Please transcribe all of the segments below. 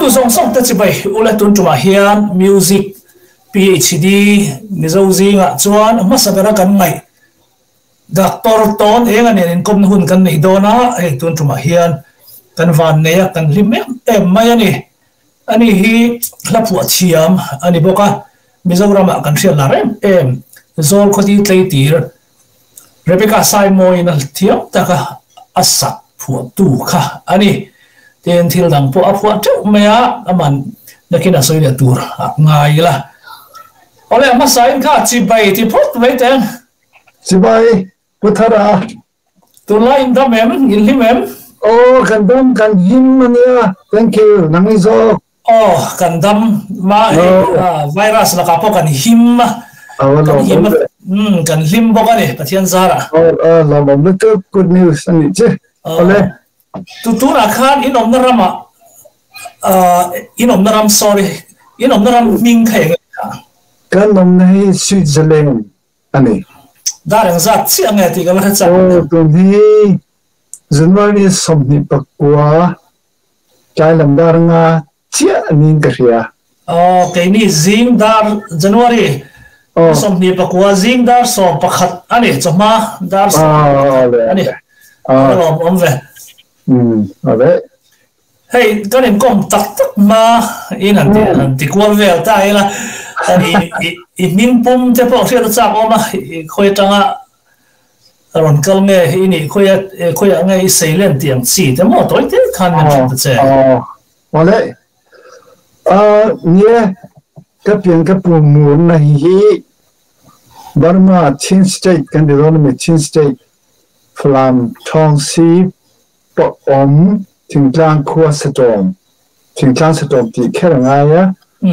tu song song ta chi bai ula tun tuma hian music PhD mizo zinga chuan masabera kan ngai doctor ton enga nen kom hun kan nei dona e tun tuma hian kan van neya kan lim em mai ani hi hlapu thiam ani boka mizorama kan hrial la rem em zol khoti tlei tir Rebecca Simon al thiam taka asa phu tu kha ani ten thil dang po apua tu mea aman nakina soida tur ngai la ole ma sain kha chi bai ti pot bai ten chi bai puthara tu lain da mem in li mem oh kan dam kan him mania thank you nangi zo oh kan dam ma virus la ka po kan him kan him bo ka ni pathian zara la bom le good news ani che ole tu na khan inom na rama inom na ram sorry inom na ram ming khai kan nom nei Switzerland ani darang zat chi anga ti ka ma cha tu hi January somni pakwa kai lam daranga chia ani ka ria okay ni zing dar January somni pakwa zing dar so pakhat ani chama dar ani om ve ave hey kan em kom tak ma in an ti kwal vel ta ila ani i nim pum te po sia cha oma khoi tanga ron kal nge ini khoi nge silent tiang chi te mo toi te khan man te che wale nie ka pian ka pu mu na hi Burma Chin State kan de ron me Chin State from Tongsi po om ting tlang khua satom ting tlang satom ti kheranga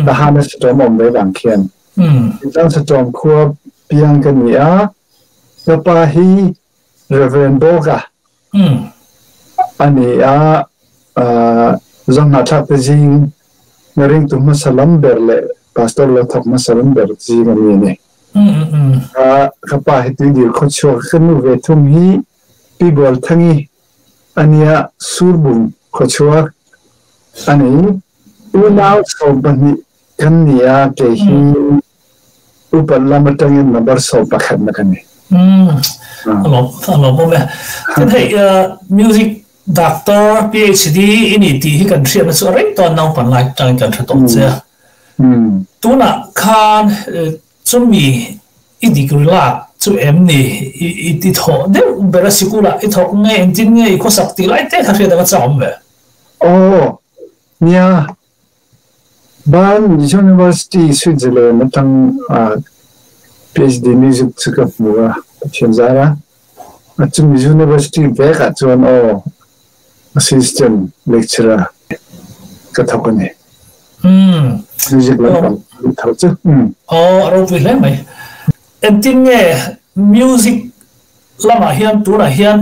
ta hana satom om le bang khian ting tlang satom khua piang kan nia ka pa hi Reverend Boga ani zong na thak jing ngering tu masalam berle pastor le thak masalam ber jing ani ne ka pa hi ti dir kho chho khanu ve thum hi pi bol thangi ania surbun kho chho ani u now so bani kan nia ke hi upal lamatangin number so pakhat na kan ni alo bo me thế music doctor PhD ini ti hi kan thriam so rei to nau pan lai tang kan thotong che tu na khan chumi i degree la chu em ni i ti tho de bera sikula i tho nge engin nge ko sakti lai te kha da cha om me nia ban University Switzerland matang PhD music chuka fuwa chinzara achum University veka chuan assistant lecturer ka thokani music la thau chu ro pi le mai entin nge music lama hian tu na hian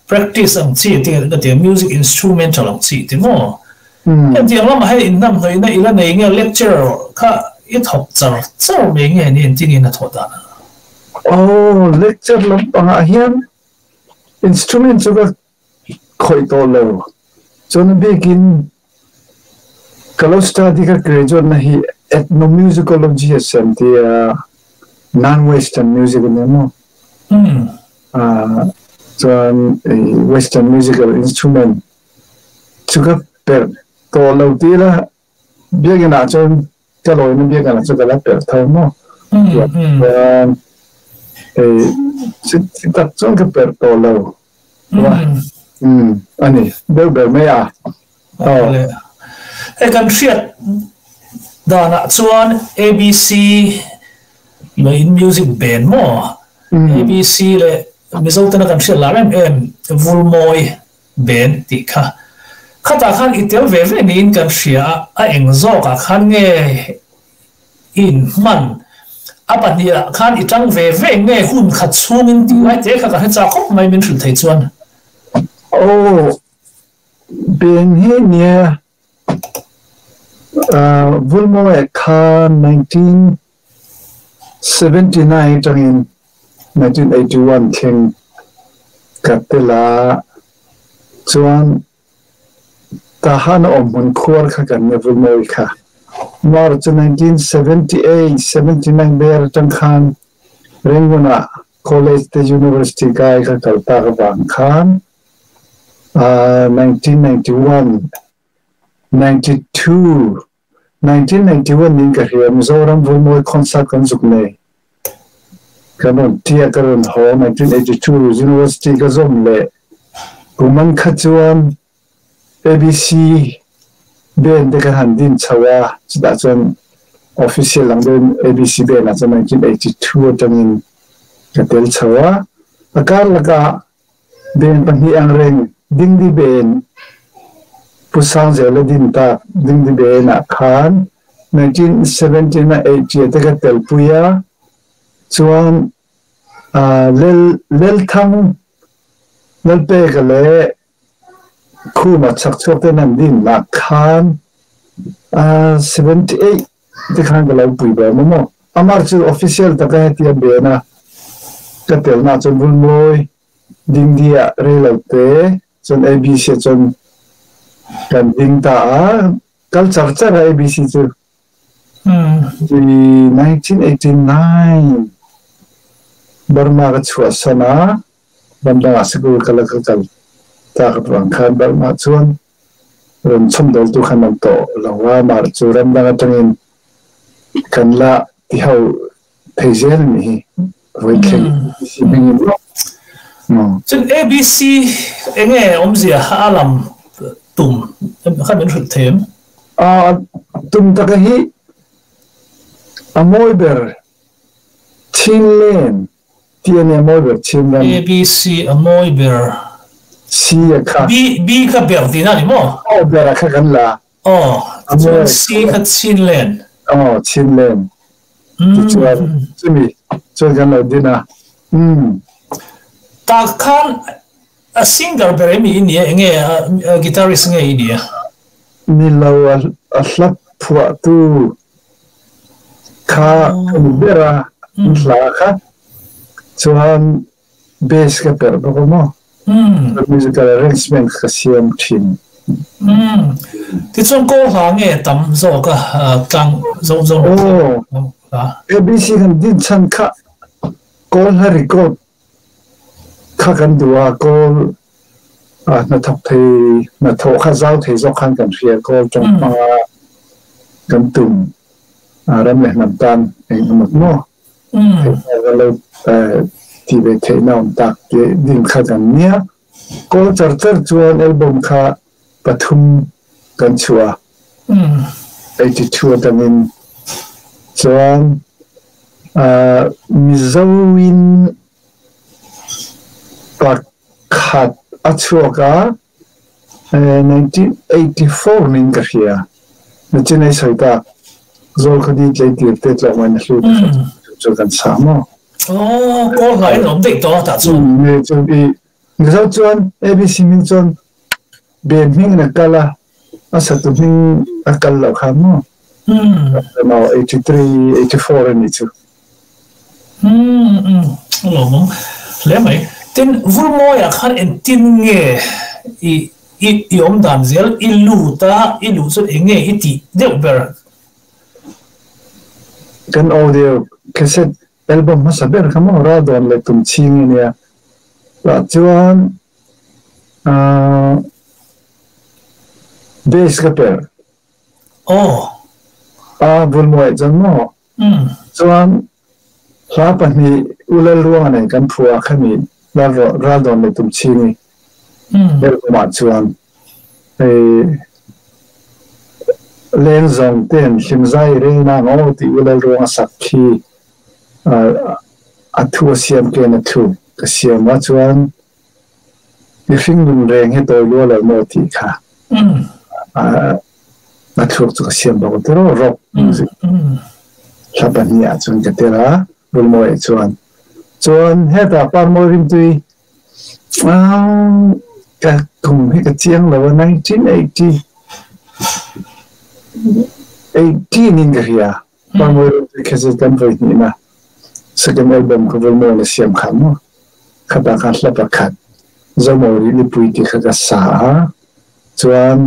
practice ang chi ti music instrumental ang chi ti mo entin lama hai in nam noi na ila nei nge lecturer kha i thok char me nge ni entin na thoda lecture lam panga hian instrument chuka khoi to lo chon begin kalau study ka graduate na hi ethnomusicology asante non-western music ne mo chon western musical instrument chuka per to lo ti la begin a chon kaloi na begin a chuka la per tho mo tak chon ka per to lo ani bel me a kan thiat dana chuan ABC in music band mo ABC le mizotana kan thiat la em vulmoi band ti kha khata khan itel ve nin kan thia a engzo ka khan nge in man apania khan itang ve nge hun khat chungin ti lai te kha ka cha khop mai min thil thei chuan ben hi nia vulmoi kha 1979 tangin 1981 thing katela chuan tahan mun khur kha kan ne vulmoi kha March 1978 79 ber tang khan renguna college the university kai kha kalta ka bang khan 1991 92 1991 ning ka hiam zoram vulmoi concert kan zukne kanon tia karon ho 1982 university ka zom le kuman khachuan ABC ben de kan handin chawa chida chon official lang den ABC ben na 1982 tangin katel chawa akar laga ben pan hi ang reng ding di ben pusang zela din ta ding di ben na khan 1970 na 80 te katel puya chuan lel thang lel pe kale khu ma chak chok te nan din la khan 78 te khan ga lau pui ba mo amar chu official ta ka ti be na ka tel na chon bul moi ding dia re lau te chon ABC chon kan ding ta culture cha ABC chu 1989 Burma ka chua sana banda school kala kal ta ka khan Burma chuan ron chum dol tu khan to lawa mar churam da tangin kan la ti hau theizel ni voi khen si bing no chun ABC enge omzia alam tum khan ben thut them tum ta ka hi amoy ber chinlen tiene amoy ber chinlen ABC amoy ber C ka B ka ber din ani mo ber ka kan la C ka chinlen chinlen chumi kan la dina ta khan a singer ber mi ni enge guitarist nge ni ni law a hlap phua tu kha bera la kha chuan bass ka per ba mo musical arrangement ka siam thin ti chon ko ha nge tam zo ka kang zo ABC kan din chan kha ko la record kha kan dua ko na thap thei na tho kha zau thei zo khan kan ria ko trong pa kan tum ram le nam tan eng mot mo lo ti be thei na tak ke din kha kan nia ko char chuan album kha pathum kan chua 82 tamin chuan mizawin pakhat achuaka 1984 ning ka hia na chinai saita zol khadi tlai te tla man hlu chu kan samo ko lai nom dei to ta chu me chu bi ngau chuan ABC min chon ben ming na kala asatu ming akal lo khamo no 83 84 ni chu lo mo le mai tin vulmoi a khan en tin nge i om dan zel ilu chu enge iti deu ber kan audio cassette album ma saber khamo ra don le tum ching ni ya la chuan bass ka per vulmoi jan mo chuan hla pani ulal ruang nei kan phua khami ra don le tum chini ber ma chuan len zong ten himzai reina ngo ti ulal ruang sakhi athu siam ke na thu ka siam wa chuan ni fing dun reng he to lo la mo ti kha athu chu ka siam ba ko rock music sabania chuan ka tera vulmoi chuan heta par mo rim tui ka kum he ka chiang lo 1980 18 in Korea par mo rim tui ka se kan voi ni na second album ko vulmoi na siam khamo khata ka hla pakhat zo mo ri li pui ti kha ka sa chuan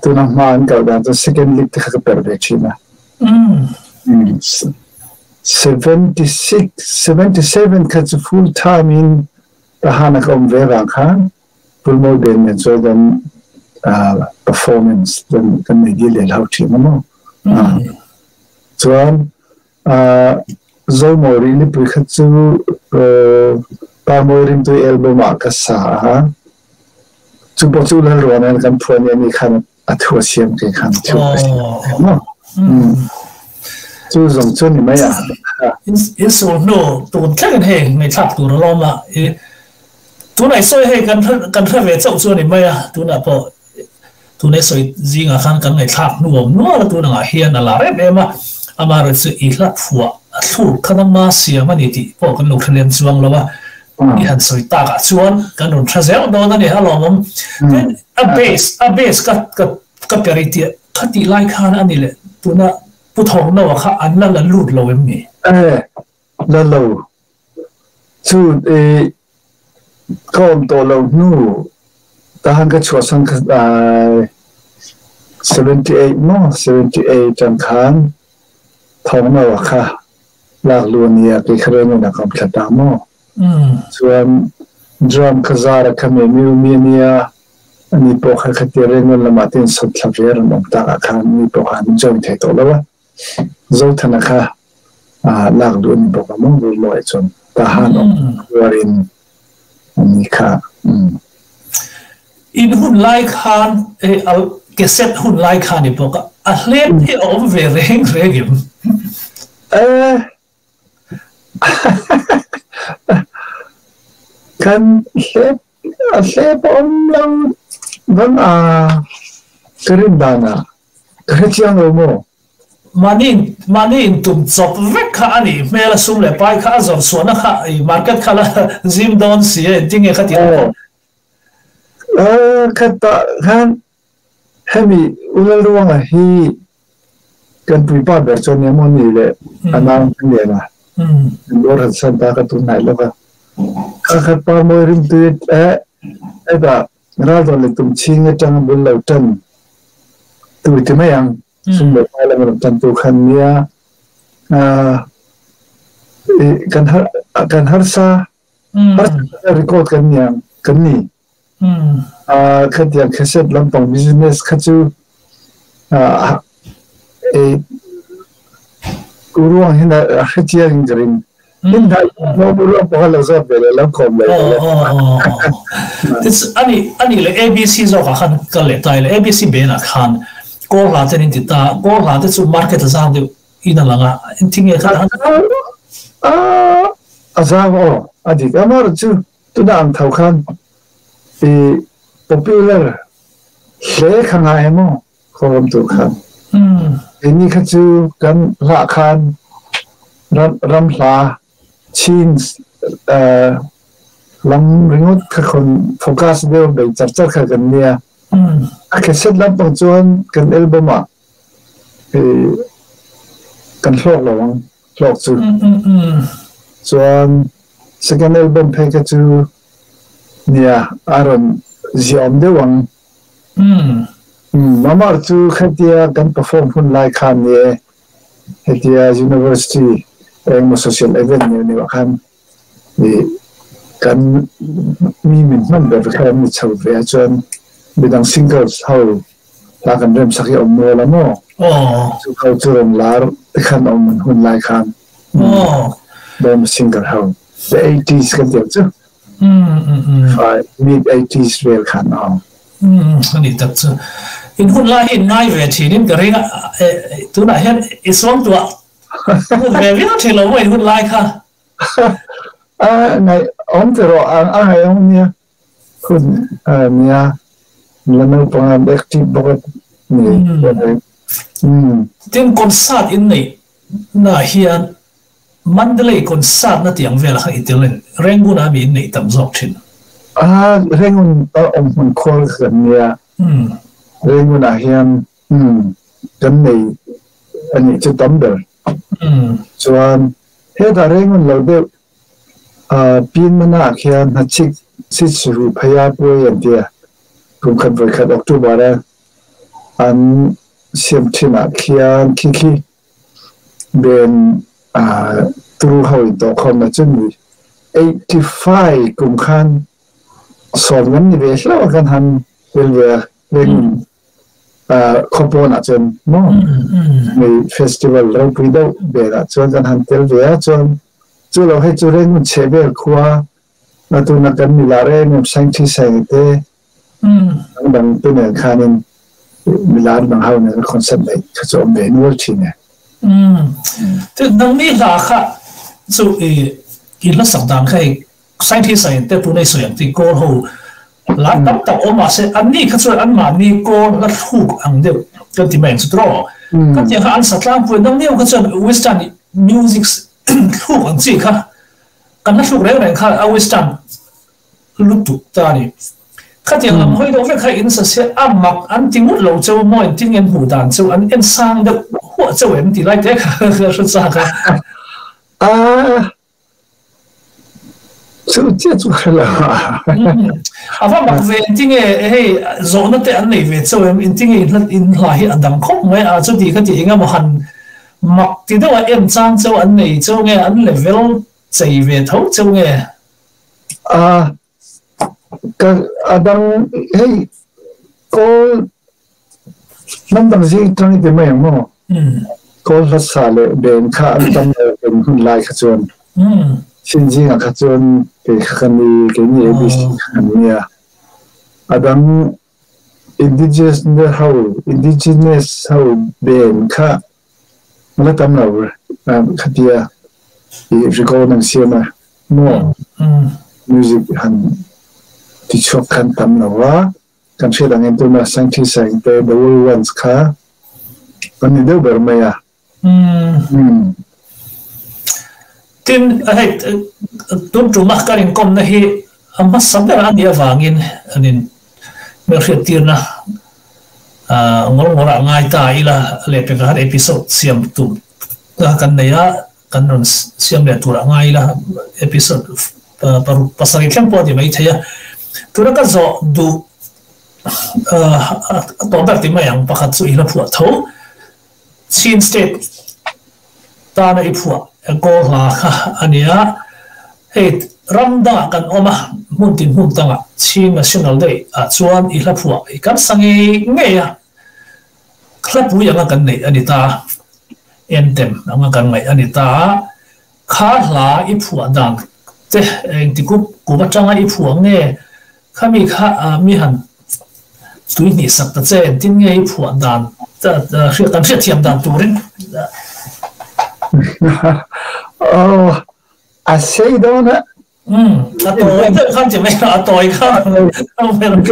tu nak maan kau dah tu second league tu kau pergi China. 77 kau full time in tahan aku berang kan, full mode dan so dan performance dan media lelau cina mo. Tuan, Zomori ni pergi tu pamorin tu album akasa. Cuba lalu orang kan puan ni kan atau siam ke kan cuba siam. Tu zong ni mana? In so no, tu kan hei,ไม่ทับตัวเรามาตัวไหนสวยให้กันถ้าเวทส่วนนี่mana? Tu nak apa? Tu niสวยจริงอ่ะkanไม่ทับนัวแล้วตัวนั่งเฮียนอะไรเอ็มอามารู้สึกอีหลักหัวถูกขนาดมาเสียมันนี่ที่พอกันลูกทะเลนสวงแล้วว่าอีหันสวยตากชวนกันโดนทะเซลโดนนั่นนี่ฮะลองมันเบสกับเปรียบคติไล่ข้านั่นนี่แหละตัวน่ะผู้ทองน่ะว่าข้าอันนั้นละลูดเราเอ็มนี่แล้วเราชูก็ตัวเราหนูทหารก็ชัวร์สังกัด78มั้ง78จังคันทองน่ะว่าข้าหลักล้วนเนี่ยไปเคยนี่นะครับขัดดามส่วนดรัมคาซาร์คาเมมิวเมียนี่อันนี้พวกเขาที่เรียนมันละมาตินสุดทับเรียนน้องตาคันนี่พวกเขาจอยเทตัวแล้วว่าโจทย์นะคะหลักล้วนพวกเขามุ่งดูลอยจนทหารวารินอันนี้ค่ะอินหุ่นไล่คันเอาเกษตรหุ่นไล่คันนี่พวกอัลเลนที่ออกเวรเร่งkan lep om lang bang kerindana kerjaan mo manin tum job vek kha ani mela sum le pai kha job suana kha market khala gym don sie tinge khati kata kan hemi ulal ruang hi kan pipa berson ni mo ni le anang ni na orang Santa katu naik loka, kakak pamorin tuit eba rado le tum chinga jangan bulau tan, tuit cuma yang sumber malam malam tu kan dia kan harsa record kan yang kan ni, kan yang keset lampang business kaju uruang hina kerja yang jaring, hina mau uruang pahal azab bela langkom bela. Ani le ABC zo kan kale tai le ABC bena kan ko la ten tita ko la te su market azab de ina langa intinge kan azab adik amar tu dah antau kan popular le kan ayamo kolam tu kan. Ini kaju kan lakan ramla chin lam ringut kakon fokus dia bercerita kan dia. Akhirnya dalam tujuan kan album kan vlog tu. Tujuan second album kaju dia Aaron Zion Dewang. Mama tu kerja kan perform pun like kan ni, kerja university yang social event ni kan, ni kan minat berkait ni cakap macam bidang singles how, lakan rem sakit umur lama, tu kau turun lar kan umur pun like kan, dalam single how, the 80s kan dia tu, mid 80s real kanนี่ตัดซะอินหุ่นไล่อินง่ายเวทีนี่ก็เรียกตัวไหนเห็นอิสองตัวหุ่นเวทีเราเทเราไม่หุ่นไล่ค่ะในองค์ที่เราอะไรองค์เนี่ยหุ่นเนี่ยแล้วมันเป็นแอคทีฟบอกนี่ที่คอนเสิร์ตอินนี่น่าเฮียนมันเลยคอนเสิร์ตนั่นที่ยังเวลาเขาอิตาลีเร่งกุน่ามีนี่ตั้มจอกชินrengun om kol kan dia rengun ahian kan ni ani chu tamber chuan he da rengun lo de pin mana ahian na chik chu phaya po yan dia kum khan voi khat october an siam thina khian khi ben tru hoi to khom na chun 85 kum khan som gan ni ve hlo kan han wel ve len khopona chun mo mi festival ro pui do be la chun kan han tel ve chun chu lo he chu ren chebe khwa na tu na kan mi la re mi sang thi sang te bang tu ne khanin milan bang hau ne concept này cho ông bé nuôi chi nè thế nông mi là khác so cái lớp sản phẩm cái scientist này để phụ nữ sử dụng thì cô hồ là đắm tàu ôm mà sẽ anh đi khác rồi anh mà đi cô là hút ăn được cái thì mình sẽ draw cái tiếng anh sát lang phụ nông mi khác rồi western music hút ăn gì khác cái nó hút đấy này khác western lúc tụt ta đi các tiếng làm hơi đâu phải khai in sẽ âm mặc anh tiếng một lâu châu mọi tiếng em hủ đàn châu anh em sang được hỗ trợ em thì lại thế cả rất xa cả chú chết chú là và mặc về tiếng ấy rồi nó anh này về châu em tiếng ấy in lại anh đằng khóc mấy chú thì cái tiếng em một hành mặc thì đâu em sang châu anh này châu nghe anh level chạy về thấu châu nghe cái adam hey cô năm năm gì trong cái mấy mà cô rất xa lệ bên khác anh tâm bên hun lại khát chuan xin gì à khát chuan cái khăn đi cái gì bị khăn nia adam indigenous how bên khác mà tâm nào khát dia thì recall năng xem mà no music hanที่ชอบกันทำนะว่าการเชื่อดังเงินตัวน่ะสังที่สังเตthe world onesค่ะวันนี้เดี๋ยวเบอร์ไม่อ่ะทีนไอ้ตุนจุมักการินคมนะฮีมาสัมผัสอันเดียวฟังอินอันนี้เมื่อเรียนตีนะงงงง่ายตายละเล็บเป็นการเอพิโซดเสียมตุกันเนี่ยกันนนเสียมเล็บตัวง่ายละเอพิโซดpasal itu yang pun dia macam ya, tu nak zo du, tombak di mana yang pakat tu ilah puat tahu, Chin State, tanah ipuat, kau lah ania, ramda kan omah muntin muntang Chin National Day, cuan ilah puat, ikan sangi ngaya, klub yang akan ni anita, entem akan ngai anita, kalah ipuat dan thế thì cũng bắt trang ai phụ nghe khi mình mi hẳn tuổi nhị sắc ta chế tin nghe phụ đàn khi cần thiết thiam đàn tuổi say đó nè tôi không chỉ mấy tôi không mình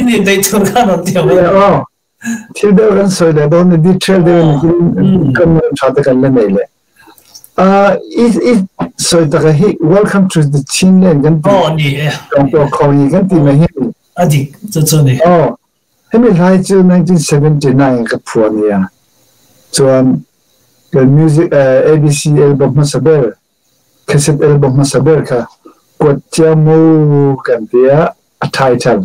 đi đây tôi không nói điều thì đâu kan soi đó nó đi chơi đâu kan chọn cái này này so welcome to the Chinland kan to khoi kan ti mai adi chu ni hemi lai chu 1979 ka phuania chuan the music ABC album masaber cassette album masaber ka ko chamu kan dia a title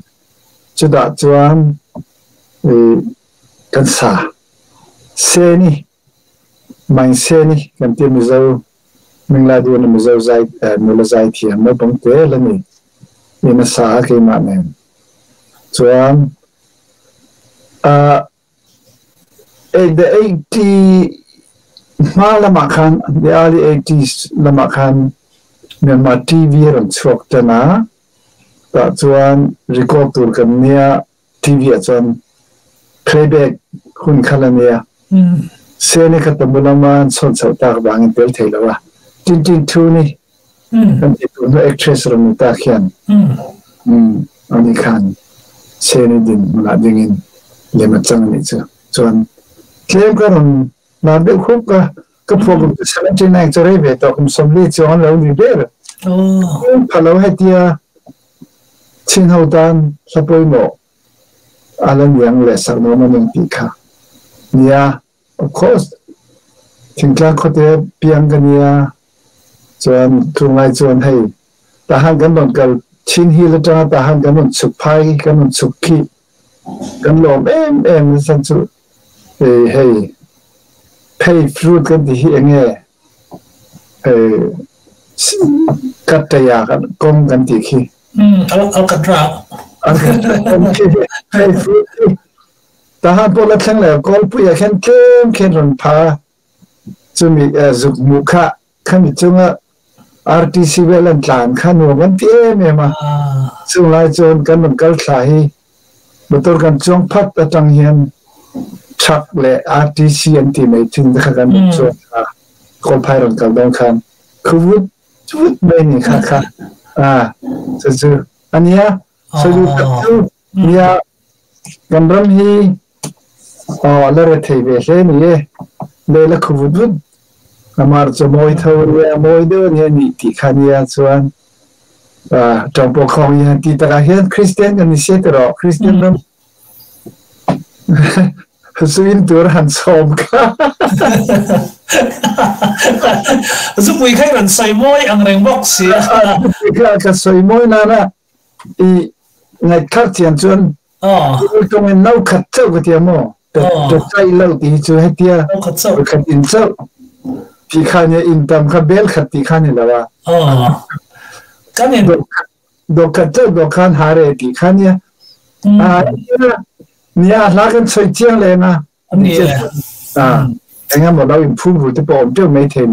chu da chuan kan sa se ni mai se ni kan ti mi zo mình là đua mình giàu dài mình là dài thì mới bóng té là mình xa cái mà này chuan the 80 mà là mà khan the early 80s là mà khan mình mà TV rồi chụp cho nó ta chuan record tour cái nia TV chuan playback hun khala nia se ni khatam bulaman son chau tak bang tel thelo wa tin thu ni kan itu no actress ram ta khian ani khan se ni din la dingin le ma chang ni chu chuan claim ka ron na de khop ka program 79 chore ve to kum somli chuan lo ni der phalo hetia chin ho dan sapoi mo alan yang le sa no ma ning ti kha nia of course thingkla khote piang gania chuan thungai chuan hei ta han kan don kal chin hi la ta han kan don chuk phai kan don chuk ki กันลมสันสุให้pay fruit กันที่เงี้ยกัตยากันกงกันที่ขี้เอากระดาษpay fruit แต่หากพวกเราทั้งหลายก็ผู้อยากเข็นรอนพาจะมีจุกมุขะข้ามีจุงRTC เวลันหลานข้าหนูกันที่เนี่ยมาซึ่งหลายจนกันมันก็ใส่บุตรกันจงพัดตั้งเฮียนชักและ RTC อันที่ไม่ถึงนะคะกันจนคนพายรถกันต้องคันคือวุฒิไม่นี่ค่ะจะอันนี้สรุปคือเนี่ยกันรำฮีแล้วเรื่องเวลานี่เลยละคือวุฒิAmar jemoi thawria moi do ni ni ti khania chuan trong po khong yan ti ta hian Christian kan ni setro Christian ram suin tur han som ka zu pui khai ran sai moi ang reng bok sia ka soi moi na i ngai khak chian chuan tong en nau khat chau ka ti mo to chai lo ti chu hetia khat in chauที่ข้าเนี่ยอินตามข้าเบลขัดที่ข้าเนี่ยแล้วว่ากันเนี่ยดอกขัดเจ้าดอกขันหาเรที่ข้าเนี่ยเนี่ยลากันสวยเจียงเลยนะนี่แต่งั้นหมดเราอินพูดที่บอกเจ้าไม่เทน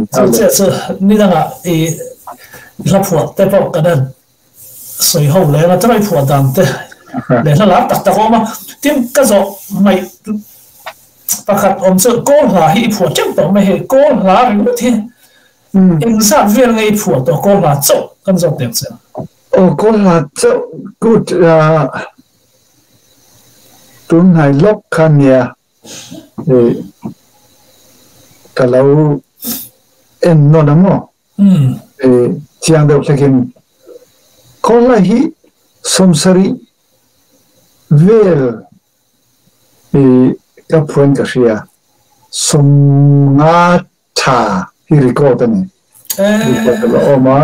นี่ตั้งรับผัวแต่บอกกันนั้นสวยหูเลยนะจะไม่ผัวดำแต่เดี๋ยวถ้ารับตักออกมาที่ก็จะไม่ประคัดอมเสือโกหลาให้ผัวจังต้องไม่ให้โกหลาหรือที่อินสัตว์เวียนไงผัวตัวโกหลาเจ้ากันจะเด็กเสียโอ้โกหลาเจ้ากูตุ้นให้ลบคันเนี่ยแต่เรานอนมั้งเชียงเดียวกันโกหลาให้สมศรีเวลกับเพื่อนกับเชียสมงาชาฮิริโกตันนี่ฮิริโกตันออกมา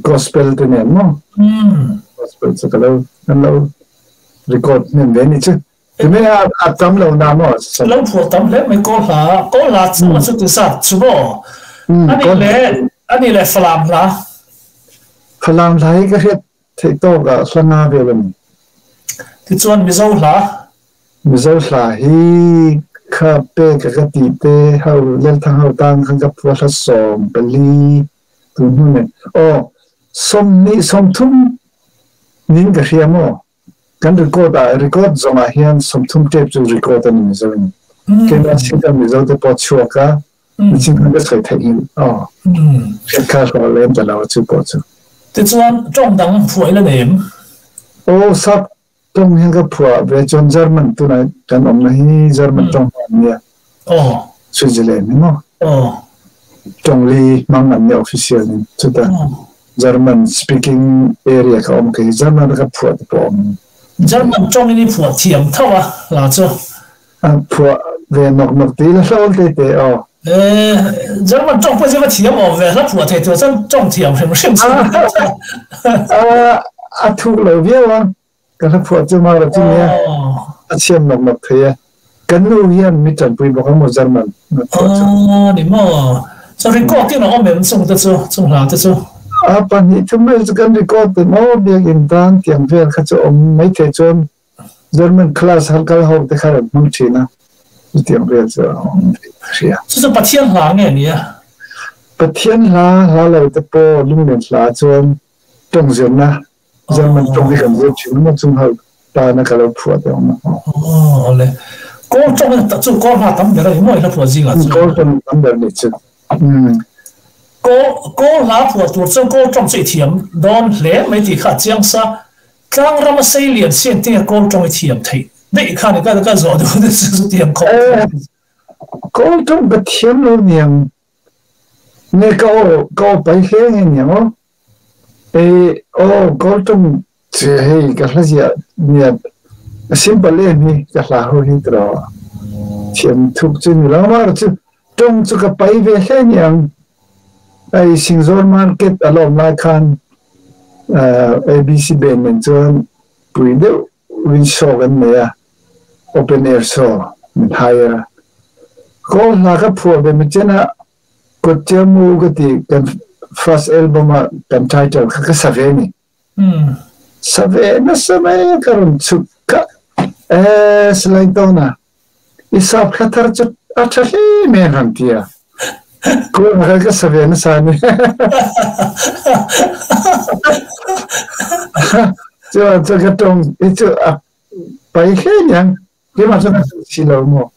gospel ตัวเนี่ยมั้งgospel สักแล้วนั่นเราฮิริโกเนี่ยเว้นนี่ใช่ที่ไม่อาจำเราหน้ามั้งเราพูดจำเลยไม่โกหามันสุดที่สุดชัวร์อันนี้เลยฝรั่งละฝรั่งไทยก็เรียกที่โตกับสง่าเวลนี่ที่ชวนมิโซ่ละมิโซลาฮีข้าเป้กับตีเต้เขาเล่นทางเขาตั้งขันกับวัชสมเปรีตุนหุ่นเนี่ยโอ้สมนี่สมทุ่มนิ่งกับเชียโมกันรีคอร์ดจงอาเฮียนสมทุ่มเจ็บจูรีคอร์ดนี่มิโซนี่เกี่ยนสิ่งที่มิโซจะปวดชัวก้าสิ่งที่จะใส่ทิ้งเช็คค่าเขาเล่นแต่เราจะปวดชัวที่ชวนจ้องดังผัวละเนี่ยโอ้ซับตรงนี้ก็ผัวเวชจนเยอรมันตัวไหนกันอมนะฮีเยอรมันตรงเนี่ยสวิตเซอร์แลนด์นี่มั้งตรงลีมังอันเนี่ย official นี่สุดท้ายเยอรมัน speaking area เขาอมคือเยอรมันก็ผัวที่ปอมเยอรมันตรงนี้ผัวเทียมเท่าอ่ะล่ะจ้ะผัวเวนกตีแล้วเราเตะเยอรมันตรง不是个เทียม哦เวลาผัวเทียม真重เทียม什么什么ถูกเลยเว้ยว่ากันถ้าผัวจะมาแบบนี้เชื่อมหนักเทียกันนู่นยันมิจันปุยบอกว่ามุจารมันนี่มั้งจะรีคอร์ดที่เราเอาเมมส่งตัวส่งหาตัวปันนี้ทำไมจะกันรีคอร์ดแต่โน้ตเบียกินตานเตียงเพื่อนเขาจะอมไม่เทจนเยอรมันคลาสฮัลกัลฮอกแต่เขาแบบมุ่งชีนะเตียงเพื่อนจะอมเสีย就是把天拉เนี่ย把天拉了แต่พอลุงเรียนลาจนตรงเสียนะเยอรมันตรงที่กันเยอะชิวมันจุ่มเขาตานักเราผัวเดียวนะเลยก็จงมันจุ่มก็มาทำเดี๋ยวเราไม่ให้ผัวจริงอ่ะก็จงทำแบบนี้จุ่มก็ลาผัวตัวจงก็จงใจเทียมโดนเละไม่ตีขาดเจียงซะกลางเรามาใส่เหรียญเส้นที่ก็จงเทียมไทยได้อีกขั้นก็รอดูได้สุดเทียมเขาก็จงกับเทียมเราเนี่ยเนี่ยก็ไปเที่ยงเนี่ยมั้งก็จงเสียให้กับเราเนี่ยsimple ni kalau hidro cium tuh cini lama tu dong juga pai vehen yang Singzor market alom makan ABC Ben menjual puido win show kan mea open air show min hire ko la ka phu be mi chena ko chemu ko ti kan first album kan title ka saveni savena samay karon chukka selain tona isap khatar chu acha hi me rantia ko ka savena sani这个东一直啊，白黑人，你马上去了么？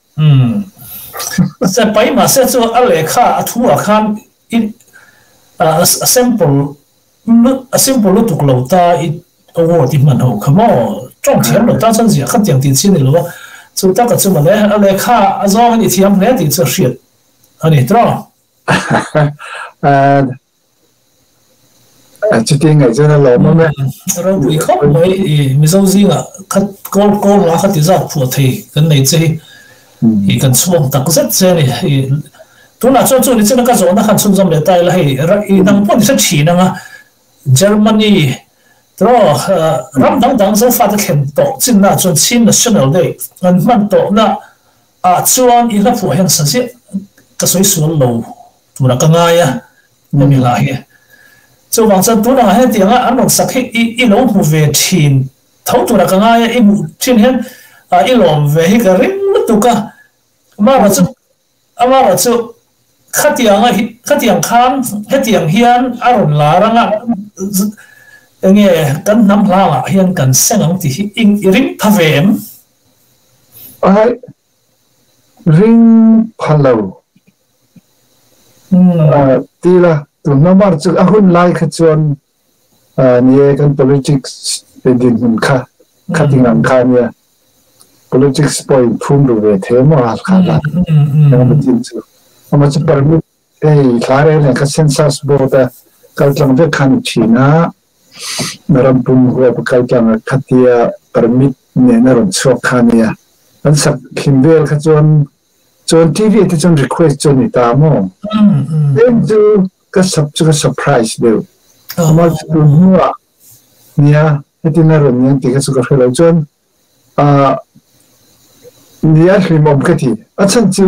在白马线做阿雷卡阿图阿看一sample 都读了大一我的蛮好，可么赚钱了，当成是很讲点钱的了，就大概这么来阿雷卡阿装你天来的这些，啊你知道？这点係真係老乜咩？เราวิเคราะห์ไม่ไม่รู้จริงอ่ะคัดก็หลังคัดที่จะพูดที่กันในใจอีกันช่วงแต่ก็เสร็จเนี่ยตัวน่าจะช่วยนี่จะนักการนะขันช่วงจำเลยได้ละให้นั่งพูดที่ชีนะงะเยอรมนีตัวรำดังๆจะฟาดเข็มโตจินน่าจนชิน national day มันโตน่ะชวนอีกแล้วผู้เห็นสัญญาก็สวยสวยโลตัวน่ะก็ง่ายอ่ะไม่มีอะไร就往这多那些地方，俺弄实体一路不为钱，头多那个啊，一目今天一路为个人都个，嘛了就看地方看，看地方现阿伦拉啊，那个跟南拉啊，现跟香港地因人拍film，人拍了，对了。tu nomor tu ahun lai kecuan ni kan politics edin kha khatingan kha ni politics point phum du ve themo al kha la yang betin chu ama chu permit klare ne ka census board kal tlang ve khan china naram pum ho kal tlang khatia permit ne naron chok kha ni an sak khimvel khachuan chon tv te chon request chon ni ta mo then to cái surprise đều mà tụi mua nia cái tin là rồi những cái sự cái lâu chân nia khi mong cái gì chân chú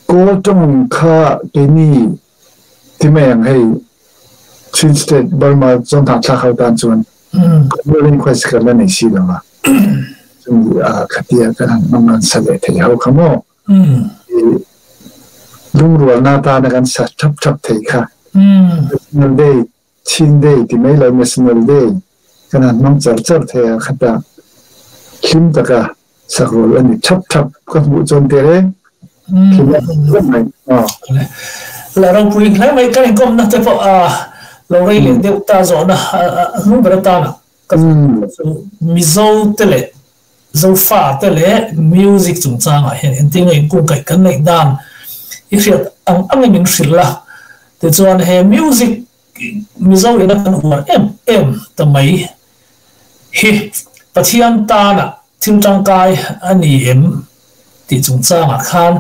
cô trong kha cái ni thì mình hay chuyên state Burma trong thằng cha khâu đan chuan mới lên quay sự cái này xí đó mà chúng cái gì cái hàng nông dân sẽ để thấy hậu không mo lung ruột na ta là gan sát chắp thấy cả, national day, chin day thì mấy lời national day, cái này nông dân chắp thấy khát ta, kim ta cả, sắc rồi anh chắp các bộ chôn thế đấy, kim rất này, làเราคุยแล้วไม่กันก็นะแต่พอเราเรียนเดี๋ยวตาจอนนะนุ่มแบบตานะก็มีโซ่เตะโซ่ฟ้าเตะมิวสิกจุงจ้างอ่ะเห็นที่ไงกุ้งไก่กันในด้านอีกเรื่องอันนี้มันสิละแต่ส่วนเฮมิวสิกมิโซเองนั่นหัวทำไมเฮปะเทียนตาน่ะทิ้งจังกายอันนี้ที่จงจ้างคัน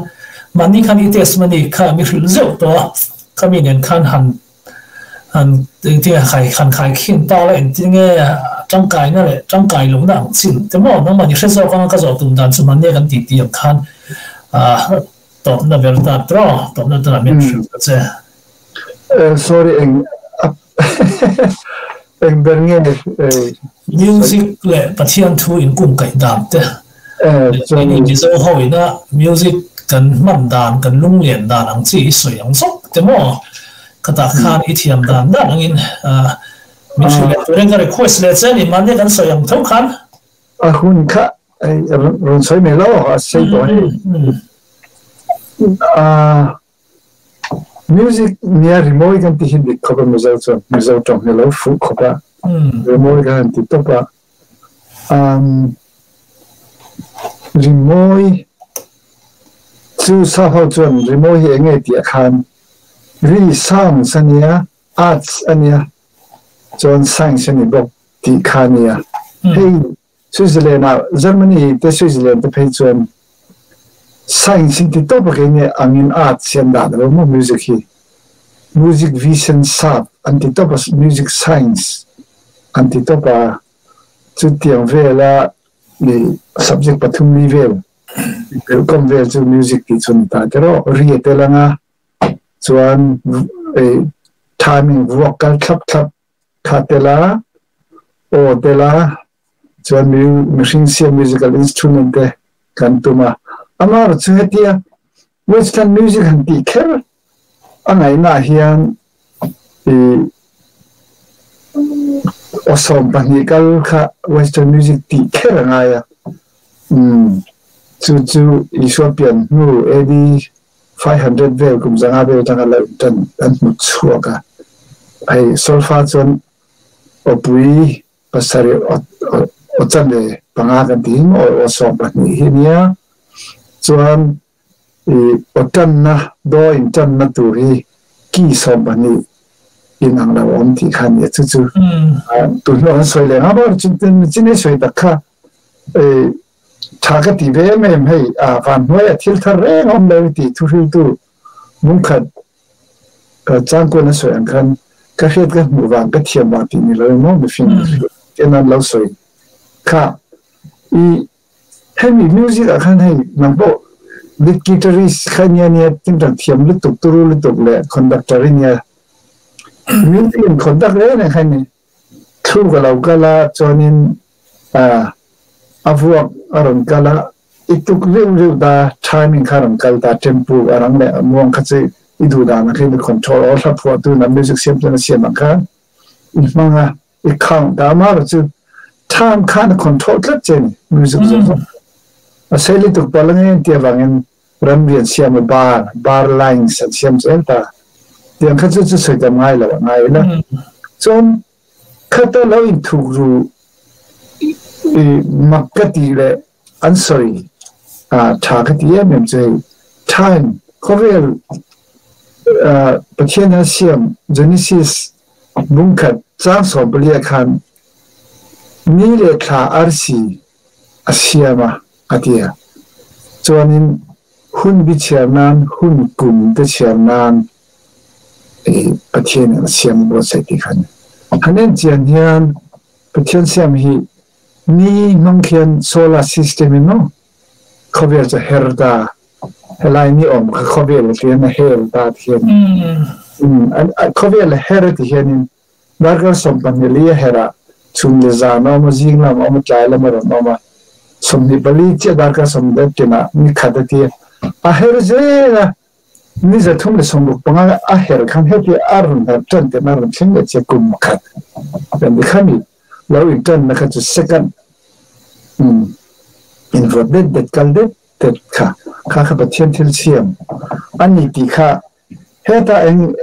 มันนี่คันอีเทสมันนี่คันมีริลเซลตัวคันมีเงินคันหันที่ใครคันใครขึ้นตาเลยที่เงี้ยจังกายนั่นแหละจังกายหลงดังสิ่งแต่เมื่อน้องมันยังเชื่อสองก็จะตุ่มดันสมันเนี่ยกันตีอย่างคันตอบนั่นเป็นตัดรอตอบนั่นตอนนั้นเป็นก็จะsorry เองเป็นเงี้ยมิวสิกเลยปะเทียนทูอินกุ้งไก่ดำเจ้นี่มีโซ่หอยนะมิวสิกกันมันดานกันลุ่งเหรียญดานอังจีสวยอังซกแต่เมื่อกระดาษคานอีเทียมดานด้านอังอินมีชื่อตัวเรื่องก็เลยคุยสเลเซนี่มันเนี่ยกันสวยอังทุกขันคุณค่ะรุ่นสวยไม่ล่อใช่ตัวนี้music เนี่ยรีโมทกันที่หินดิขบมือเจ้าจงเนี่ยเราฝึกขบะรีโมทกันที่ตัวปะรีโมทจู่สาวจนรีโมทเองไงที่อาคารรีสร้างสัญญาอาร์ตอันเนี้ยจนสร้างสัญญาบอกที่คาเนี่ยเฮ้ยสวิตเซอร์แลนด์เยอรมนีแต่สวิตเซอร์แลนด์แต่เพจนscienceที่ตัวพวกนี้อันนี้อาร์ตเสียงดังแล้วมั้ง music vision สับอันที่ตัวเป็น music science อันที่ตัวเป็น chu tiang ve la ni subject pathum ni ve welcome ve chu music ti chun ta tero ri te la nga chuan timing vocal thap khatela o tela chuan machine musical instrument te kan tuma amar chu hetia western music han ti kher angai na hian osom panical kha western music ti kher nga ya chu Ethiopian nu edi 500 vel kum zanga be tanga la tan an mutsuaka ai solfa chon opui pasari otande pangagan ting o osom pani hinia chuan otan na do in tan na tu hi ki som pani in ang la om ti khan ye chu tu no soi le ha ba chin soi ta kha thaka ti ve mem hei van hoya thil thar re ngom le ti thu ri tu mung khat chang ko na soi an khan ka khet ka mu wang ka thiam ba ti ni lo mo mi fin kenan lo soi kha heavy music a khan hei nang bo lead guitarist khan ya ni tin tang thiam lu tuk turu lu tuk le conductor nya music conductor le na khan ni thu ga lo ka la chonin avuak aron kala ituk riu da timing karam kalta tempo arang le muang khachi idu da na khin control all up for tu na music sempre na siam ka manga ikang da ma chu time kan control tlat chen music a seli tuk palang ti wangin ram rian siam bar lines siam ta tiang khachi chu sei da ngai la chon khata lo in thu ru makati le ansori thakati em che time kovel pathiana siam genesis bungkhat chang so blia khan ni le kha arsi asiama atia chuanin hun bi chairman hun kum te chairman pathiana siam bo sai ti khan hanen chian hian pathian siam hi ni mangkhian solar system no khovel cha herda helai ni om khovel tian na herda thian khovel herda hian nargar sompanilia hera chunle zano ma jingla ma chaila ma ro ma somni bali che darka somde tina ni khadati a herje ni za thum le sombu panga a her khan he ti arun da tan te marum chinga che kum khat ben khami law intern na kha second inverted that kalde that kha pathian thil siam ani ti kha heta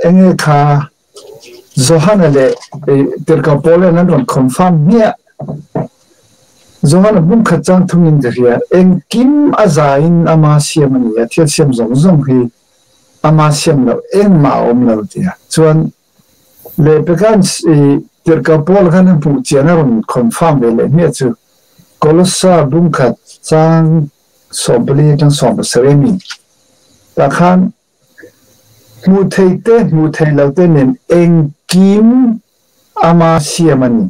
enge kha zohana le terka pole nan ron confirm nia zohana bum kha chang thungin jaria eng kim azain ama siam ani ya thil siam zong hi ama siam lo eng ma om lo tia chuan le pekan terka pole khan pu chiana ron confirm le nia chu kolosa bum kha chang sobli tang sob seremi ta khan mu thei laute nen eng kim ama siamani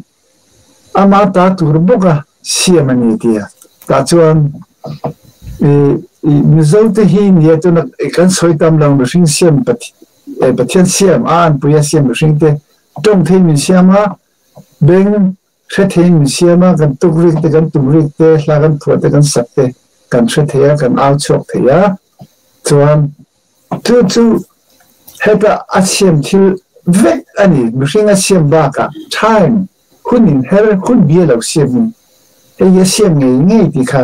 ama ta turboga siamani dia ta chuan mizote hi ni to na kan soitam lang ring siam pathian siam an puya siam ring te tong thei min siama beng thei min siama kan tukrik te kan tumrik te la kan thuate kan sakte kan thei kan au chok theya chuan tu heta asiam thil vek ani mringa siam baka time kunin her kun bielo siam e ye siam ngai ti kha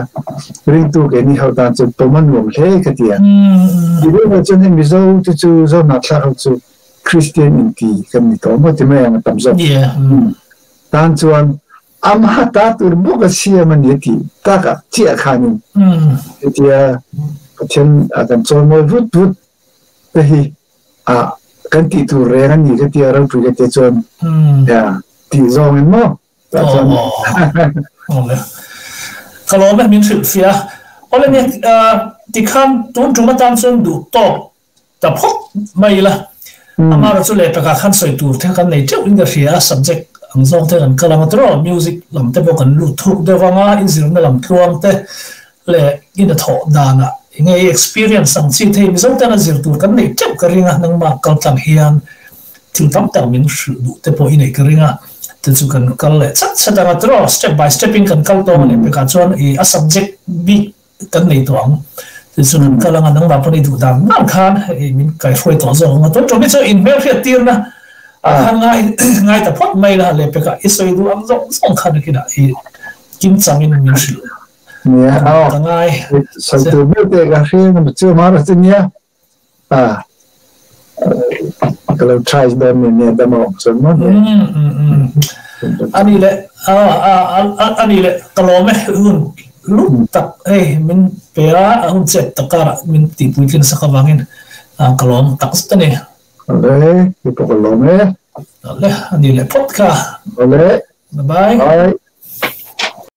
ring tu ke ni hautan chu toman lom hle ka tia dibe ma chen mi zo chu zo na thla chu christian inti kam ni to mo te me ang tam zo tan chuan am hata tur boga siam ani ti ta ka chia khanin tia chen akan chon mo vut te hi kan ti tu re kan ni ka ti ara tu ke te chon ya ti zong en mo ta chon kalau meh min thil fia oleh ni ti khan tun tuma tam chon du to ta phok mai la amara chu le ta khan soi tur the kan nei cheu in the fia subject ang zong te kan kalang atro music lam te bo kan lu thuk de wanga in zir na lam thuang te le in a tho dana ngai experience ang chi the mi zong te na zir tur kan nei chep ka ringa nang ma kal tam hian til tam tam min shu du te po in ei ka ringa te chu kan kal le chat chat ang atro step by step in kan kal to ne pe ka chuan a subject b kan nei to ang te chu kan kalang nang ma pani du dang man khan min kai foi to zong ma to mi chu in mel fiat tir na ngay tập phát mày là lấy cái Israel du ăn rộng rộng khăn cái này kim trắng in mình sử nhé ngay sau từ biết cái khi mà chưa mà ra tin nhé kalau try them in the demo semua anh ấy lệ kalau mẹ lúc tập mình pera hun set takara mình tipu ikin sa kawangin kalau tak này oleh, itu kalau Oleh, hindi le podcast. oleh, Bye-bye. bye.